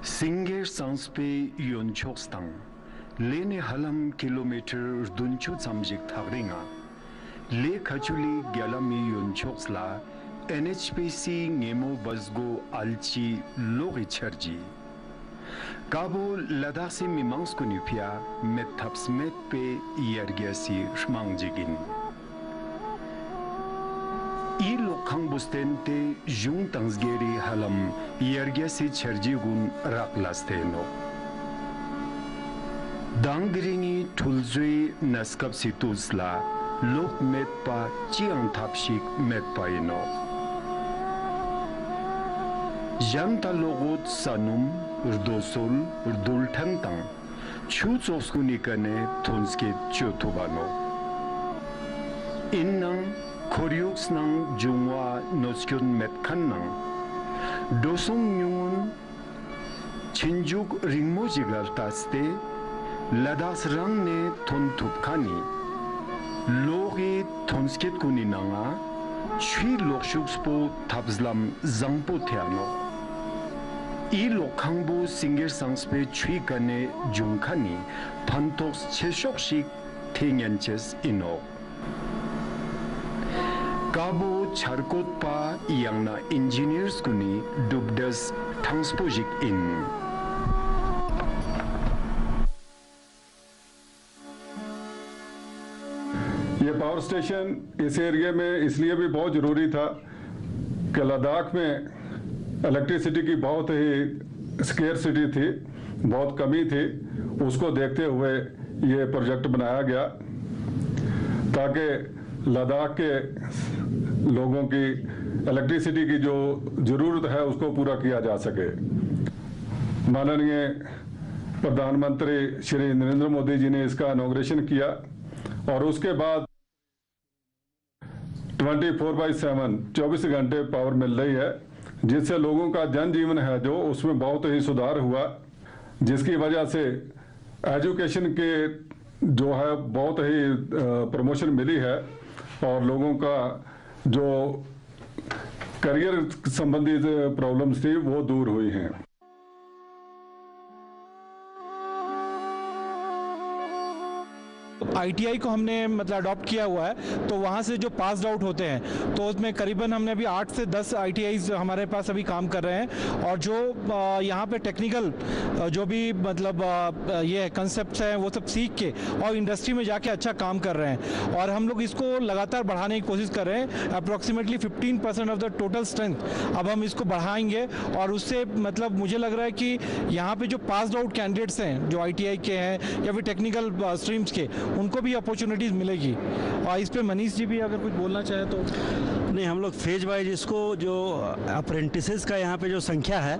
Singer Sangspe Yonchokstang Lene Halam kilometer Dunchu Samjik Tharinga Le Kachuli Galami Yonchoksla NHPC Ngemo Basgo Alchi Lori Charji Cabo Ladasi Mimangskunupia Metaps Metpe Yergasi Shmangjigin Ilo Kangbustente Jung Tangsgeri Halam Yergasi Charjigun Raklasteno Dangringi Tulzui Naskap Situsla Lok Metpa Chiang Tapshik Metpaino Janta Logot Sanum Urdosol Urdultantang Chuzoskunikane Tunske Chotubano Innang Koryuks nang Jungwa Noskyon Metkan nang Dosong Nyungun Chinjuk Ringmojigal Taste Ladas Rang ne Ton Tupkani Logi Tonsket Kuninanga Chui Lokshukspo Tabslam Zangpo Teano I Lokangbo Singer Sangspe Chui Kane Jungkani Pantoks Cheshokshik Tenyanches Ino Cabo Charkotpa Yangna Engineers Kuni Dubdas Tangspojik in ये power station इस area में इसलिए भी बहुत ज़रूरी था कि लद्दाख में इलेक्ट्रिसिटी की बहुत ही स्केर्सिटी थी, बहुत कमी थी। उसको देखते हुए ये प्रोजेक्ट बनाया गया ताकि लद्दाख के लोगों की इलेक्ट्रिसिटी की जो ज़रूरत है उसको पूरा किया जा सके। माननीय प्रधानमंत्री श्री नरेंद्र मोदी जी ने इसका इनॉग्रेशन किया और उसके बाद 24/7 24 घंटे पावर मिल रही है, जिससे लोगों का जनजीवन है जो उसमें बहुत ही सुधार हुआ, जिसकी वजह से एजुकेशन के जो है बहुत ही प्रमोशन मिली है और लोगों का जो करियर संबंधित प्रॉब्लम्स थी वो दूर हुई हैं। ITI को हमने मतलब अडॉप्ट किया हुआ है, तो वहाँ से जो पास आउट होते हैं तो उसमें करीबन हमने अभी 8 से 10 ITIs हमारे पास अभी काम कर रहे हैं और जो यहाँ पे टेक्निकल जो भी मतलब ये कंसेप्ट्स हैं वो सब सीख के और इंडस्ट्री में जाके अच्छा काम कर रहे हैं और हम लोग इसको लगातार बढ़ाने की कोशिश कर रहे हैं। Approximately 15% of the total strength अब हम इसको बढ़ाएंगे और उससे मतलब मुझे लग रहा है कि यहाँ पे जो पास आउट कैंडिडेट्स हैं जो ITI के हैं या फिर टेक्निकल स्ट्रीम्स के, उनको भी अपॉर्चुनिटीज़ मिलेगी। और इस पे मनीष जी भी अगर कुछ बोलना चाहे तो। नहीं, हम लोग फेज वाइज इसको जो अप्रेंटिसेस का यहाँ पे जो संख्या है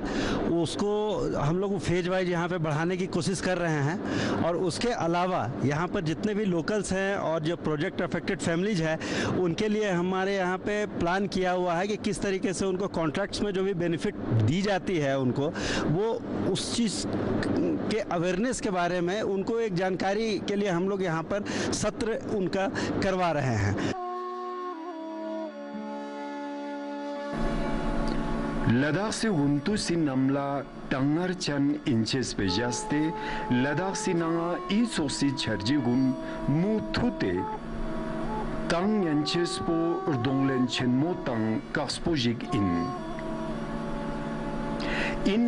उसको हम लोग फेज वाइज यहाँ पे बढ़ाने की कोशिश कर रहे हैं और उसके अलावा यहाँ पर जितने भी लोकल्स हैं और जो प्रोजेक्ट अफेक्टेड फैमिलीज है उनके लिए हमारे यहाँ पे प्लान किया हुआ है कि किस तरीके से उनको कॉन्ट्रैक्ट्स में जो भी बेनिफिट दी जाती है उनको वो उस चीज़ के अवेयरनेस के बारे में उनको एक जानकारी के लिए हम लोग यहाँ पर सत्र उनका करवा रहे हैं। लद्दाख से उन्तु सी नमला टंगर चन इंचेस पे जास्ते लद्दाख सी नंगा ई सोसी छर्जी गुन मुथुते तंग इंचेस पो उर्दोंगलेन चेनमो तंग कास्पोजिक इन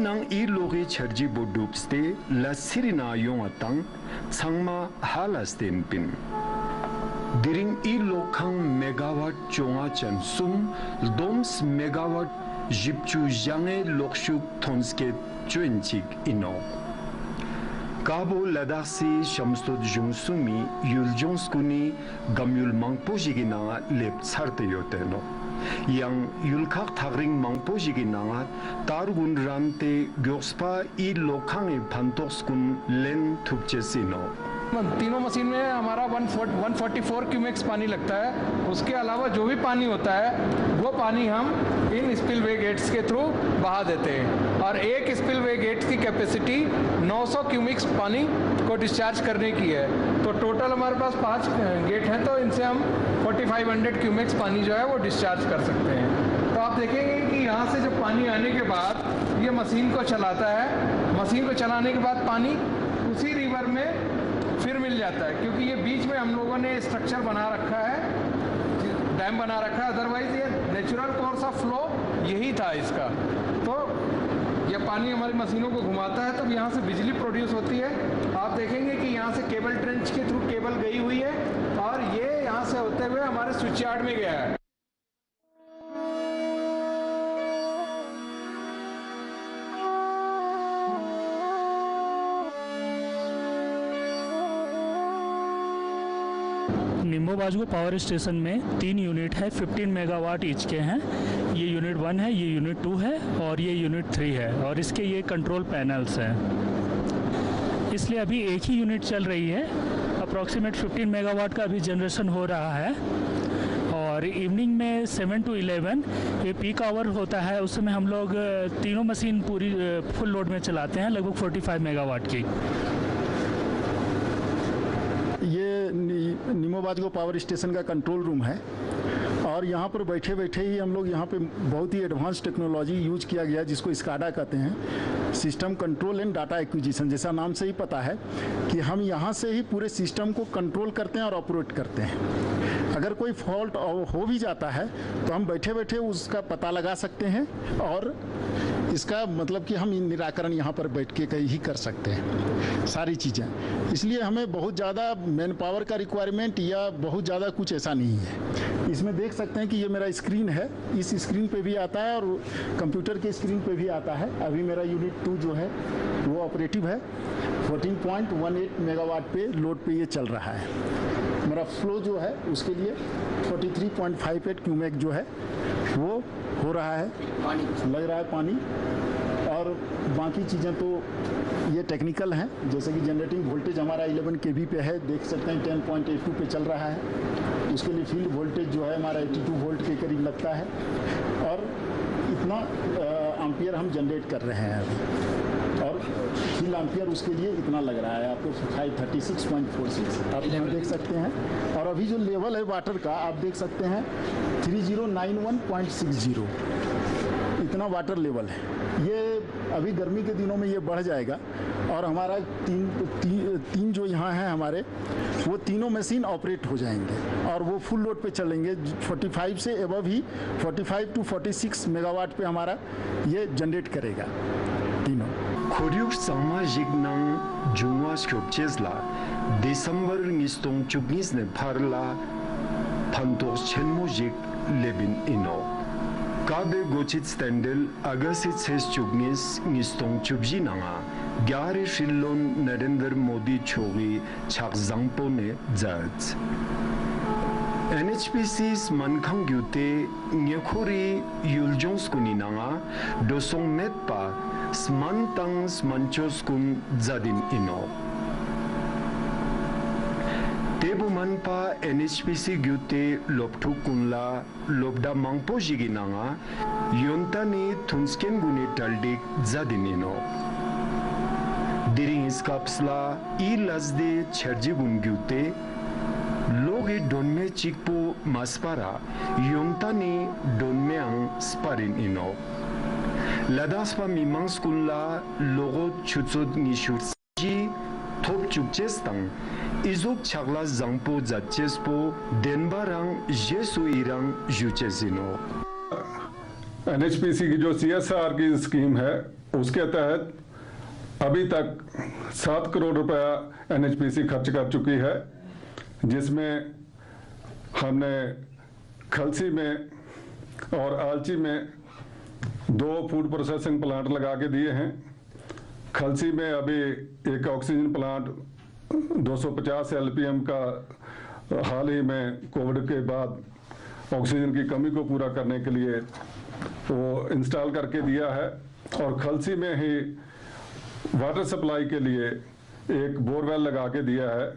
नंग ई लोगे छर्जी बो डूबस्ते लसिरिना योंग तंग छंगमा हालास्तेन पिन दिरिंग ई लोखंग मेगावाट चोंगा चन सुम दोम्स megawatt जिप्चु jange lokshuk tonske chwenchik ino Cabo Ladasi Shamstod Jungsumi Yuljongskuni Gamyul Mangpojigina lep sarte yoteno Yang Yulkak Tagring Mangpojigina Targun Rante Gyokspa I Lokhange Pantokskun Len Tupchesino तीनों machine में हमारा 144 cumecs पानी लगता है। उसके अलावा जो भी पानी होता है वो पानी हम इन स्पिलवे गेट्स के थ्रू बहा देते हैं और एक स्पिलवे गेट की कैपेसिटी 900 क्यूमेक्स पानी को डिस्चार्ज करने की है। तो टोटल हमारे पास 5 गेट हैं, तो इनसे हम 4500 क्यूमेक्स पानी जो है वो डिस्चार्ज कर सकते हैं। तो आप देखेंगे कि यहाँ से जब पानी आने के बाद ये मशीन को चलाता है। मशीन को चलाने के बाद पानी उसी रिवर में फिर मिल जाता है, क्योंकि ये बीच में हम लोगों ने स्ट्रक्चर बना रखा है, डैम बना रखा है। अदरवाइज ये नेचुरल कोर्स ऑफ फ्लो यही था इसका। तो ये पानी हमारी मशीनों को घुमाता है, तब यहाँ से बिजली प्रोड्यूस होती है। आप देखेंगे कि यहाँ से केबल ट्रेंच के थ्रू केबल गई हुई है और ये यहाँ से होते हुए हमारे स्विच यार्ड में गया है। निम्बोबाजगो पावर स्टेशन में 3 यूनिट है, 15 मेगावाट ईच के हैं। ये यूनिट 1 है, ये यूनिट 2 है और ये यूनिट 3 है, और इसके ये कंट्रोल पैनल्स हैं। इसलिए अभी एक ही यूनिट चल रही है। अप्रॉक्सीमेट 15 मेगावाट का अभी जनरेशन हो रहा है, और इवनिंग में 7 to 11 ये पीक आवर होता है। उस समय हम लोग तीनों मशीन पूरी फुल लोड में चलाते हैं, लगभग 45 मेगावाट की। ये निम्बोबाजगो पावर स्टेशन का कंट्रोल रूम है, और यहाँ पर बैठे बैठे ही हम लोग यहाँ पे बहुत ही एडवांस टेक्नोलॉजी यूज किया गया, जिसको स्काडा कहते हैं, system control and data acquisition. जैसा नाम से ही पता है कि हम यहाँ से ही पूरे सिस्टम को कंट्रोल करते हैं और ऑपरेट करते हैं। अगर कोई फॉल्ट हो भी जाता है तो हम बैठे बैठे उसका पता लगा सकते हैं, और इसका मतलब कि हम निराकरण यहाँ पर बैठ के ही कर सकते हैं सारी चीज़ें। इसलिए हमें बहुत ज़्यादा मैन पावर का रिक्वायरमेंट या बहुत ज़्यादा कुछ ऐसा नहीं है। इसमें देख सकते हैं कि ये मेरा स्क्रीन है, इस स्क्रीन पे भी आता है और कंप्यूटर के स्क्रीन पे भी आता है। अभी मेरा यूनिट 2 जो है वो ऑपरेटिव है, 14.18 मेगावाट पे लोड पे ये चल रहा है। मेरा फ्लो जो है उसके लिए 43.58 क्यूमेक जो है वो हो रहा है, लग रहा है पानी। और बाकी चीज़ें तो ये टेक्निकल हैं, जैसे कि जनरेटिंग वोल्टेज हमारा 11 kV पे है, देख सकते हैं 10.82 पे चल रहा है। उसके लिए फील्ड वोल्टेज जो है हमारा 82 वोल्ट के करीब लगता है, और इतना एम्पियर हम जनरेट कर रहे हैं अभी, और फील्ड एम्पियर उसके लिए इतना लग रहा है आपको 536.46 आप यहाँ देख सकते हैं। और अभी जो लेवल है वाटर का आप देख सकते हैं 3091.60, इतना वाटर लेवल है। ये अभी गर्मी के दिनों में ये बढ़ जाएगा, और हमारा तीन जो यहाँ हैं हमारे, वो तीनों मशीन ऑपरेट हो जाएंगे और वो फुल लोड पे चलेंगे। 45 से एबव ही 45 to 46 मेगावाट पे हमारा ये जनरेट करेगा तीनों। Koryuk samajik nang jungwas kyopchesla December ngistong chuknis ne parla pantos chenmojik lebin ino. Kabe gochit stendel agasit ses chuknis ngistong chubji nanga gyari shillon Narendra Modi chogi chak zangpo ne zaz. NHPC's mankang gyute ngekhori yuljons kuni nanga dosong metpa smantang smanchos kun zadin ino. Tebu manpa NHPC gyute loptu kunla lobda mangpo jigi nanga yontani tunsken guni taldik zadin ino. Diring iskapsla I lazde cherji gun gyute Logi donme chikpo maspara yontani donmeang sparin ino. Ladaspa mimang skulla logo chutsud nishurji top chukchestang izok chagla zangpo zatchespo denbarang jesu irang juchesino. NHPC की जो CSR की scheme है उसके तहत अभी तक 7 करोड़ रुपया NHPC खर्च कर चुकी है, जिसमें हमने खलसी में और आलची में 2 फूड प्रोसेसिंग प्लांट लगा के दिए हैं। खलसी में अभी एक ऑक्सीजन प्लांट 250 LPM का हाल ही में कोविड के बाद ऑक्सीजन की कमी को पूरा करने के लिए वो इंस्टॉल करके दिया है, और खलसी में ही वाटर सप्लाई के लिए एक बोरवेल लगा के दिया है,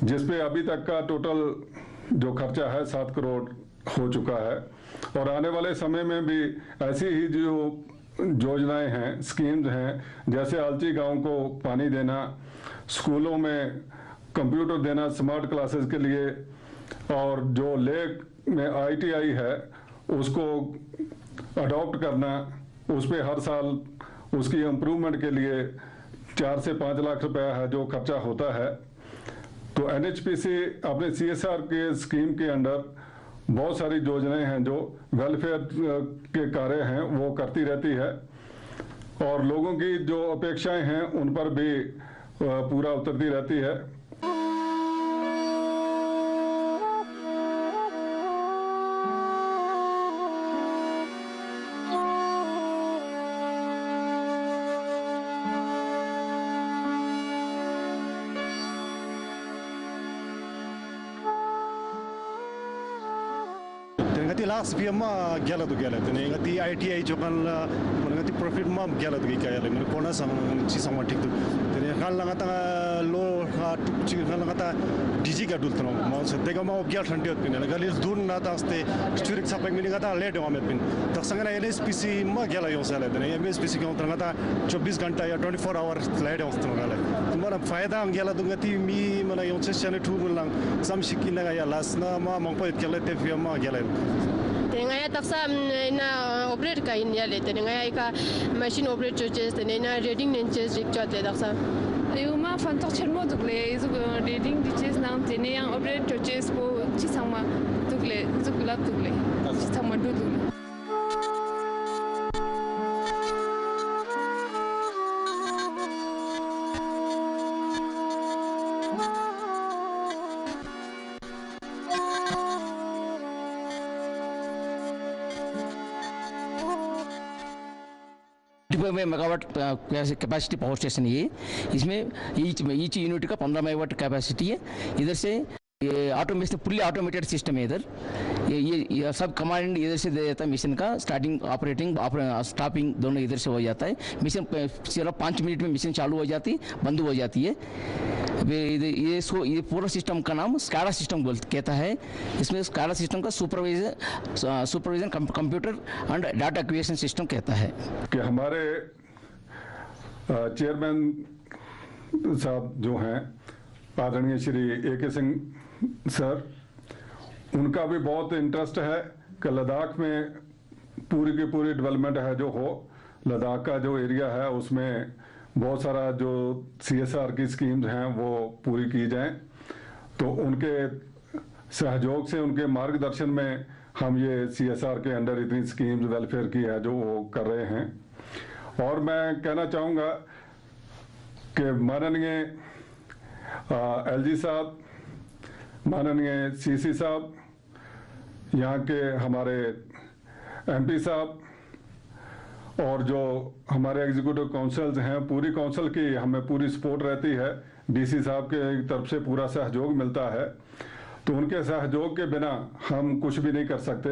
जिसपे अभी तक का टोटल जो खर्चा है 7 करोड़ हो चुका है। और आने वाले समय में भी ऐसी ही जो योजनाएं हैं, स्कीम्स हैं, जैसे आलची गांव को पानी देना, स्कूलों में कंप्यूटर देना स्मार्ट क्लासेस के लिए, और जो लेक में ITI है उसको अडॉप्ट करना, उस पर हर साल उसकी इम्प्रूवमेंट के लिए 4 से 5 लाख रुपया है जो खर्चा होता है। तो एनएचपीसी अपने सीएसआर के स्कीम के अंडर बहुत सारी योजनाएं हैं जो वेलफेयर के कार्य हैं वो करती रहती है, और लोगों की जो अपेक्षाएं हैं उन पर भी पूरा उतरती रहती है। ngati last pia ma gyala tu gyala tene ngati ITI chokan la ngati profit ma gyala tu kaya le मन कोना sang chi sang ma ठीक tu tene kan la ngata lo ha tu chi kan la ngata digi ka dul tno ma se tega ma gyal thante ot pin gali dur na ta ste churik sa pek mini ngata le de ma met pin tak sang na NSPC ma gyala yo sa le tene MSPC ka utra ngata 24 घंटा या 24 hours le de ostno gale तुम्हारा फायदा gyala tu ngati mi mana yo se chane tu lang sam shikina ya las na ma mong po it kele te fi ma gyala Tengaya taksa na operate ka in yale tengaya ka machine operate choches tengaya reading nenches rikcha te taksa ayuma fantok chelmo dugle izu reading diches nang tengaya operate choches ko chisama dugle zukula dugle chisama dugle megawatt capacity power station ये, इसमें each unit का 15 megawatt capacity है। इधर से ये automation fully automated system है। इधर ये सब कमांड इधर से दे जाता है। मिशन का स्टार्टिंग ऑपरेटिंग स्टॉपिंग दोनों इधर से हो जाता है। मिशन सिर्फ 5 मिनट में मिशन चालू हो जाती बंद हो जाती है। ये पूरा सिस्टम का नाम स्काडा सिस्टम कहता है। इसमें स्काडा सिस्टम का supervision computer and data acquisition system कहता है। कि हमारे चेयरमैन साहब जो हैं आदरणीय श्री AK सिंह सर, उनका भी बहुत इंटरेस्ट है कि लद्दाख में पूरी की पूरी डेवलपमेंट है जो हो। लद्दाख का जो एरिया है उसमें बहुत सारा जो CSR की स्कीम्स हैं वो पूरी की जाएं। तो उनके सहयोग से, उनके मार्गदर्शन में हम ये CSR के अंडर इतनी स्कीम्स वेलफेयर की है जो वो कर रहे हैं। और मैं कहना चाहूँगा कि माननीय LG साहब, माननीय CC साहब, यहाँ के हमारे MP साहब और जो हमारे एग्जीक्यूटिव काउंसिल्स हैं, पूरी काउंसिल की हमें पूरी सपोर्ट रहती है। DC साहब के तरफ से पूरा सहयोग मिलता है। तो उनके सहयोग के बिना हम कुछ भी नहीं कर सकते।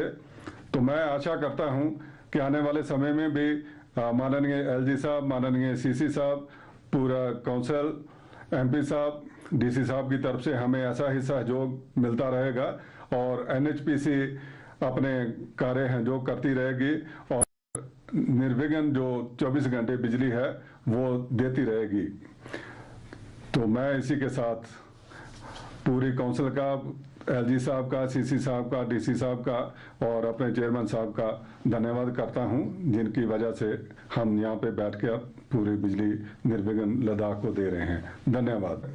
तो मैं आशा करता हूँ कि आने वाले समय में भी माननीय LG साहब, माननीय CC साहब, पूरा काउंसिल, MP साहब, DC साहब की तरफ से हमें ऐसा ही सहयोग मिलता रहेगा और NHPC अपने कार्य हैं जो करती रहेगी और निर्विघ्न जो 24 घंटे बिजली है वो देती रहेगी। तो मैं इसी के साथ पूरी काउंसिल का, LG साहब का, CC साहब का, DC साहब का और अपने चेयरमैन साहब का धन्यवाद करता हूं, जिनकी वजह से हम यहाँ पे बैठ कर पूरी बिजली निर्विघ्न लद्दाख को दे रहे हैं। धन्यवाद।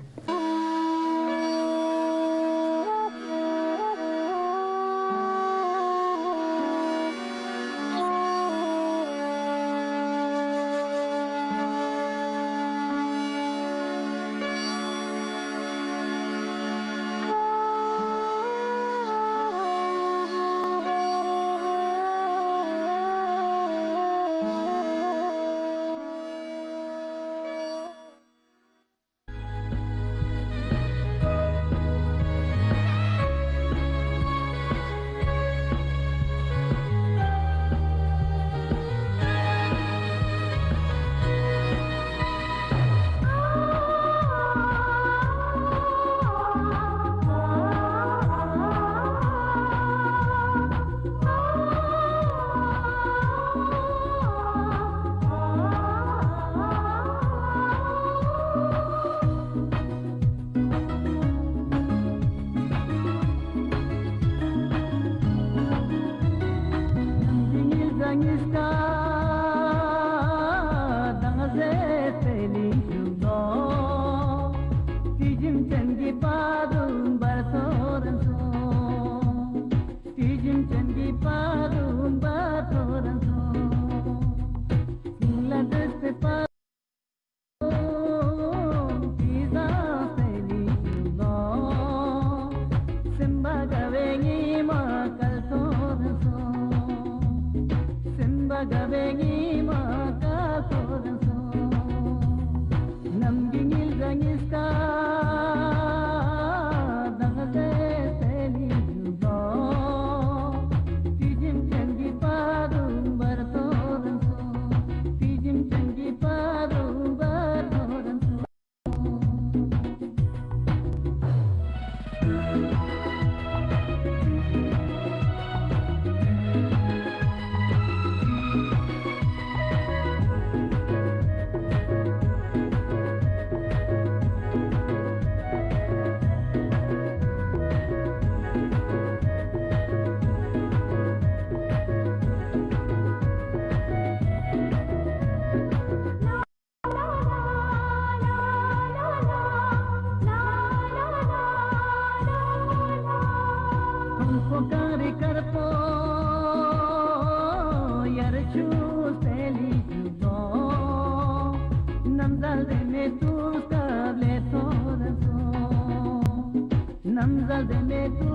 Namzal de me tu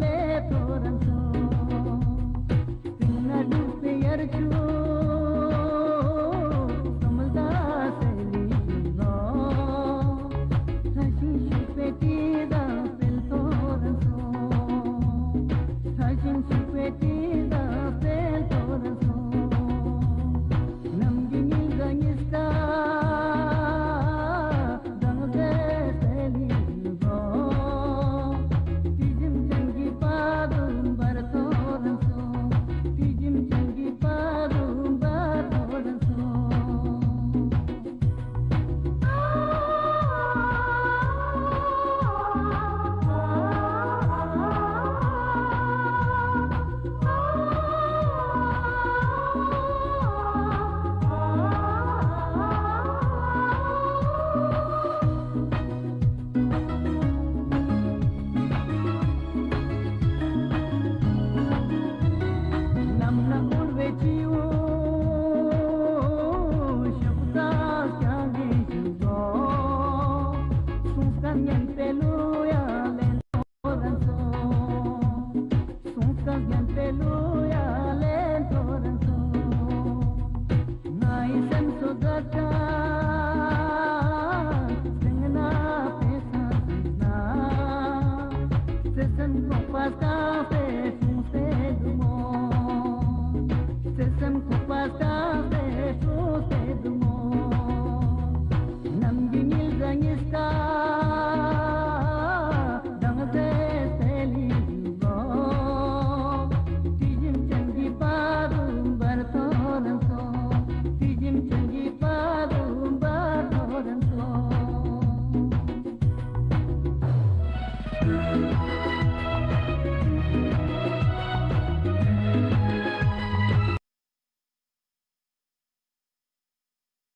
le toranso